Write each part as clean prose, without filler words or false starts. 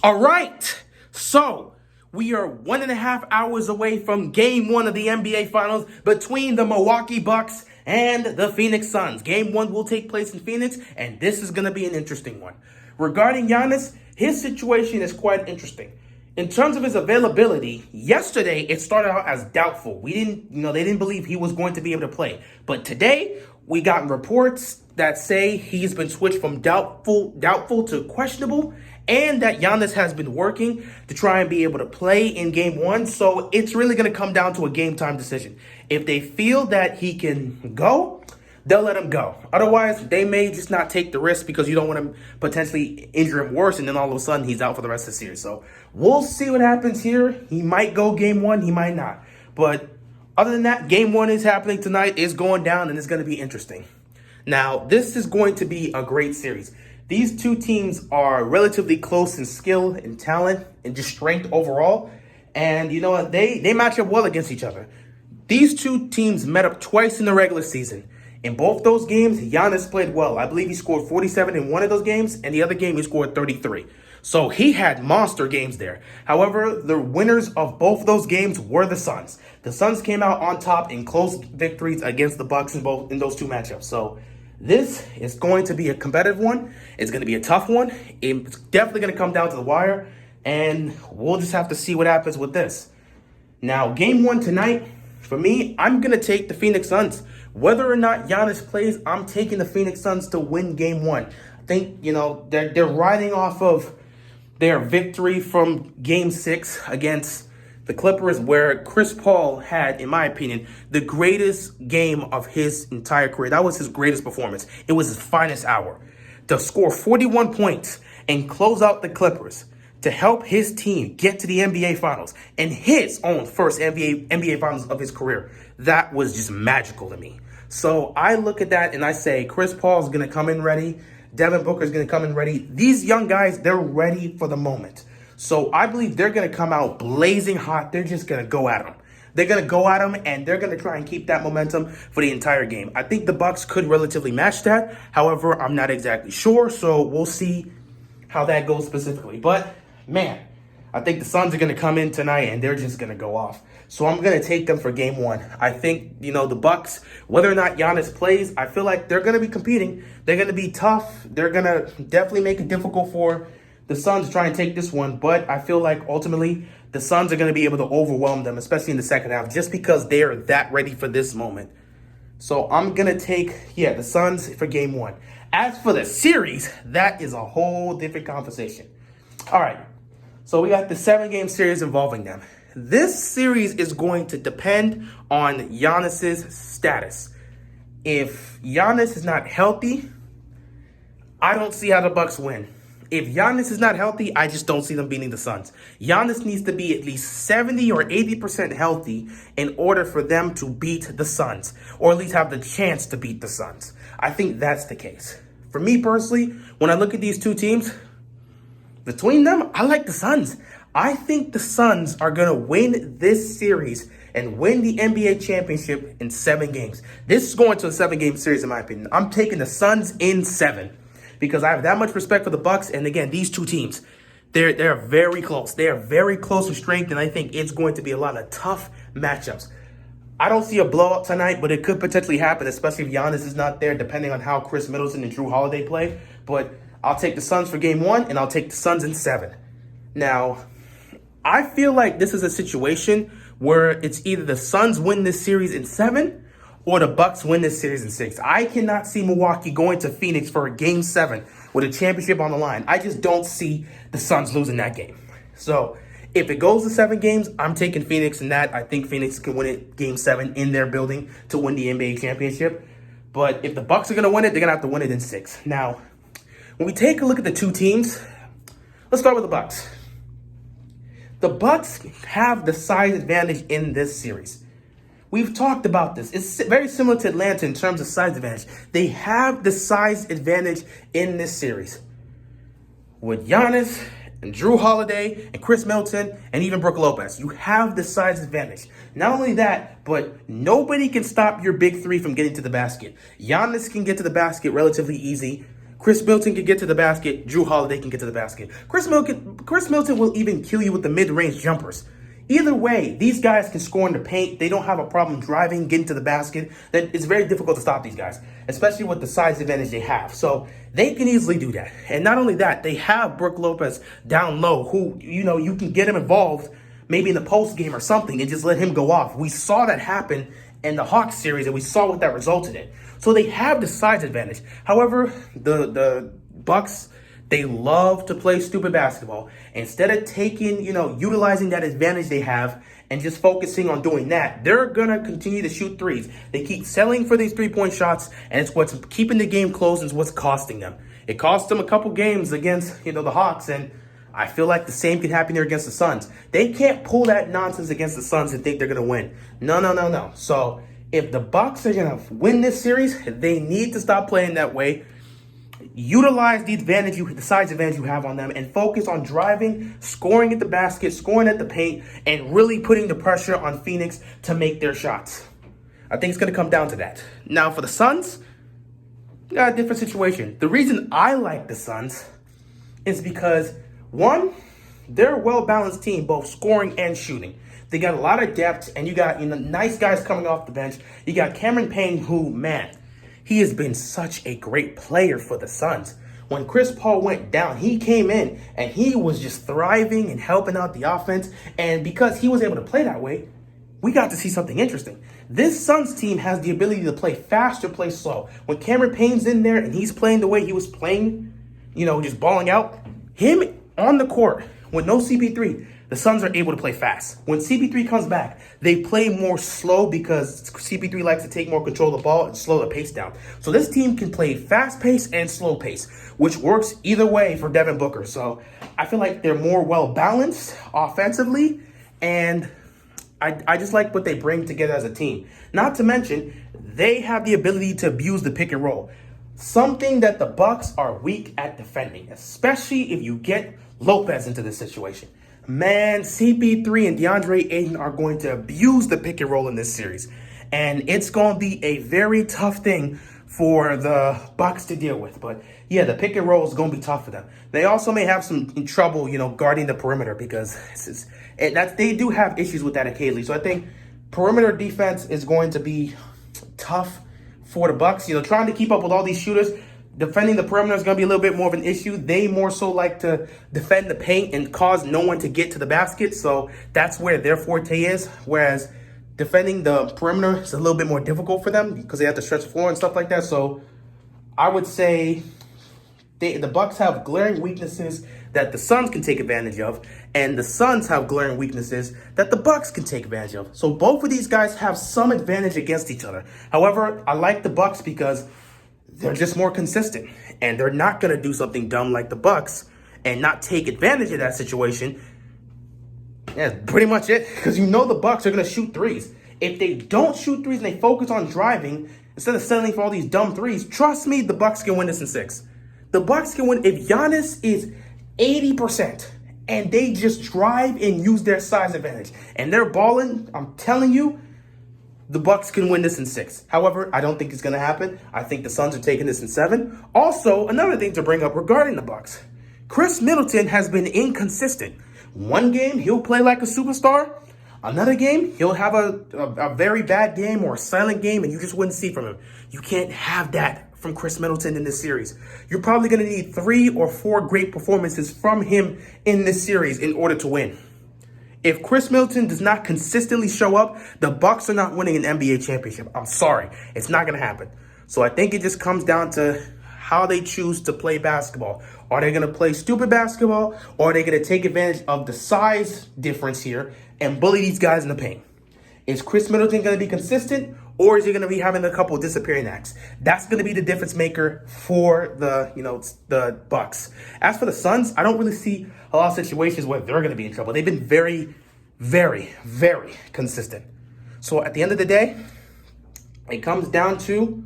All right. So we are 1.5 hours away from game one of the NBA Finals between the Milwaukee Bucks and the Phoenix Suns. Game one will take place in Phoenix, and this is going to be an interesting one. Regarding Giannis, his situation is quite interesting. In terms of his availability, yesterday it started out as doubtful. They didn't believe he was going to be able to play. But today we got reports that say he's been switched from doubtful to questionable, and that Giannis has been working to try and be able to play in game one. So it's really going to come down to a game time decision. If they feel that he can go, they'll let him go. Otherwise, they may just not take the risk because you don't want to potentially injure him worse, and then all of a sudden he's out for the rest of the series. So we'll see what happens here. He might go game one, he might not. But other than that, game one is happening tonight, is going down, and it's going to be interesting. Now, this is going to be a great series. These two teams are relatively close in skill and talent and just strength overall. And you know what? They match up well against each other. These two teams met up twice in the regular season. In both those games, Giannis played well. I believe he scored 47 in one of those games, and the other game he scored 33. So he had monster games there. However, the winners of both those games were the Suns. The Suns came out on top in close victories against the Bucks in those two matchups. So this is going to be a competitive one. It's going to be a tough one. It's definitely going to come down to the wire, and we'll just have to see what happens with this. Now, game one tonight, for me, I'm going to take the Phoenix Suns. Whether or not Giannis plays, I'm taking the Phoenix Suns to win game one. I think, they're riding off of their victory from game 6 against the Clippers, where Chris Paul had, in my opinion, the greatest game of his entire career. That was his greatest performance. It was his finest hour. To score 41 points and close out the Clippers, to help his team get to the NBA Finals and his own first NBA Finals of his career, that was just magical to me. So I look at that and I say, Chris Paul is going to come in ready. Devin Booker is going to come in ready. These young guys, they're ready for the moment. So I believe they're going to come out blazing hot. They're just going to go at them. They're going to go at them, and they're going to try and keep that momentum for the entire game. I think the Bucks could relatively match that. However, I'm not exactly sure, so we'll see how that goes specifically. But, man, I think the Suns are going to come in tonight, and they're just going to go off. So I'm going to take them for game one. I think, the Bucks, whether or not Giannis plays, I feel like they're going to be competing. They're going to be tough. They're going to definitely make it difficult for the Suns to try and take this one. But I feel like ultimately the Suns are going to be able to overwhelm them, especially in the second half, just because they are that ready for this moment. So I'm going to take, the Suns for game one. As for the series, that is a whole different conversation. All right. So we got the 7-game series involving them. This series is going to depend on Giannis's status. If Giannis is not healthy, I don't see how the Bucks win. If Giannis is not healthy, I just don't see them beating the Suns. Giannis needs to be at least 70 or 80% healthy in order for them to beat the Suns, or at least have the chance to beat the Suns. I think that's the case. For me personally, when I look at these two teams, between them, I like the Suns. I think the Suns are going to win this series and win the NBA championship in 7 games. This is going to a 7-game series, in my opinion. I'm taking the Suns in 7 because I have that much respect for the Bucks. And again, these two teams, they're very close. They are very close in strength, and I think it's going to be a lot of tough matchups. I don't see a blowout tonight, but it could potentially happen, especially if Giannis is not there, depending on how Chris Middleton and Jrue Holiday play. But I'll take the Suns for game 1, and I'll take the Suns in 7. Now, I feel like this is a situation where it's either the Suns win this series in 7 or the Bucks win this series in 6. I cannot see Milwaukee going to Phoenix for a game 7 with a championship on the line. I just don't see the Suns losing that game. So if it goes to 7 games, I'm taking Phoenix in that. I think Phoenix can win it game 7 in their building to win the NBA championship. But if the Bucks are going to win it, they're going to have to win it in 6. Now, when we take a look at the two teams, let's start with the Bucks. The Bucks have the size advantage in this series. We've talked about this. It's very similar to Atlanta in terms of size advantage. They have the size advantage in this series. With Giannis and Jrue Holiday and Chris Middleton and even Brook Lopez, you have the size advantage. Not only that, but nobody can stop your big three from getting to the basket. Giannis can get to the basket relatively easy. Chris Middleton can get to the basket. Jrue Holiday can get to the basket. Chris Middleton will even kill you with the mid-range jumpers. Either way, these guys can score in the paint. They don't have a problem driving, getting to the basket. That it's very difficult to stop these guys, especially with the size advantage they have. So they can easily do that. And not only that, they have Brook Lopez down low, who, you can get him involved maybe in the post game or something and just let him go off. We saw that happen in the Hawks series, and we saw what that resulted in. So they have the size advantage. However, the Bucks, they love to play stupid basketball. Instead of taking, utilizing that advantage they have and just focusing on doing that, they're going to continue to shoot threes. They keep selling for these three-point shots, and it's what's keeping the game close and it's what's costing them. It cost them a couple games against, the Hawks, and I feel like the same could happen here against the Suns. They can't pull that nonsense against the Suns and think they're going to win. No. So if the Bucks are going to win this series, they need to stop playing that way. Utilize the size advantage you have on them, and focus on driving, scoring at the basket, scoring at the paint, and really putting the pressure on Phoenix to make their shots. I think it's going to come down to that. Now, for the Suns, got a different situation. The reason I like the Suns is because, one, they're a well-balanced team, both scoring and shooting. They got a lot of depth, and you got nice guys coming off the bench. You got Cameron Payne, who, man, he has been such a great player for the Suns. When Chris Paul went down, he came in and he was just thriving and helping out the offense. And because he was able to play that way, we got to see something interesting. This Suns team has the ability to play fast or play slow. When Cameron Payne's in there and he's playing the way he was playing, just balling out, him on the court with no CP3, the Suns are able to play fast. When CP3 comes back, they play more slow because CP3 likes to take more control of the ball and slow the pace down. So this team can play fast pace and slow pace, which works either way for Devin Booker. So I feel like they're more well-balanced offensively, and I just like what they bring together as a team. Not to mention, they have the ability to abuse the pick and roll, something that the Bucks are weak at defending, especially if you get Lopez into this situation. Man, CP3 and DeAndre Ayton are going to abuse the pick and roll in this series. And it's going to be a very tough thing for the Bucks to deal with. But yeah, the pick and roll is going to be tough for them. They also may have some trouble, guarding the perimeter, because they do have issues with that occasionally. So I think perimeter defense is going to be tough for the Bucks. Trying to keep up with all these shooters. Defending the perimeter is going to be a little bit more of an issue. They more so like to defend the paint and cause no one to get to the basket. So that's where their forte is. Whereas defending the perimeter is a little bit more difficult for them because they have to stretch the floor and stuff like that. So I would say the Bucks have glaring weaknesses that the Suns can take advantage of, and the Suns have glaring weaknesses that the Bucks can take advantage of. So both of these guys have some advantage against each other. However, I like the Bucks because they're just more consistent, and they're not going to do something dumb like the Bucks and not take advantage of that situation. That's pretty much it, because the Bucks are going to shoot threes. If they don't shoot threes and they focus on driving instead of settling for all these dumb threes, trust me, the Bucks can win this in 6. The Bucks can win if Giannis is 80% and they just drive and use their size advantage and they're balling. I'm telling you, the Bucks can win this in 6. However, I don't think it's going to happen. I think the Suns are taking this in 7. Also, another thing to bring up regarding the Bucks, Chris Middleton has been inconsistent. One game, he'll play like a superstar. Another game, he'll have a very bad game or a silent game, and you just wouldn't see from him. You can't have that from Chris Middleton in this series. You're probably going to need 3 or 4 great performances from him in this series in order to win. If Chris Middleton does not consistently show up, the Bucks are not winning an NBA championship. I'm sorry. It's not going to happen. So I think it just comes down to how they choose to play basketball. Are they going to play stupid basketball, or are they going to take advantage of the size difference here and bully these guys in the paint? Is Chris Middleton going to be consistent, or is he going to be having a couple of disappearing acts? That's going to be the difference maker for the Bucks. As for the Suns, I don't really see a lot of situations where they're going to be in trouble. They've been very, very, very consistent. So at the end of the day, it comes down to,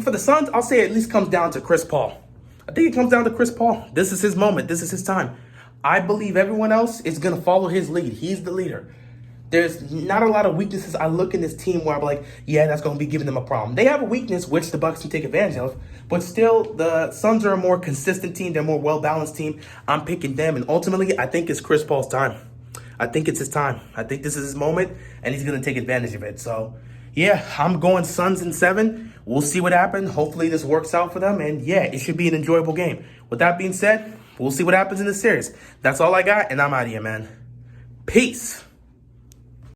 for the Suns, I'll say it at least comes down to Chris Paul. I think it comes down to Chris Paul. This is his moment. This is his time. I believe everyone else is going to follow his lead. He's the leader. there's not a lot of weaknesses I look in this team where I'm like, yeah, that's going to be giving them a problem. They have a weakness, which the Bucks can take advantage of, but still, the Suns are a more consistent team. They're a more well-balanced team. I'm picking them, and ultimately, I think it's Chris Paul's time. I think it's his time. I think this is his moment, and he's going to take advantage of it. So, yeah, I'm going Suns in 7. We'll see what happens. Hopefully, this works out for them, and yeah, it should be an enjoyable game. With that being said, we'll see what happens in the series. That's all I got, and I'm out of here, man. Peace.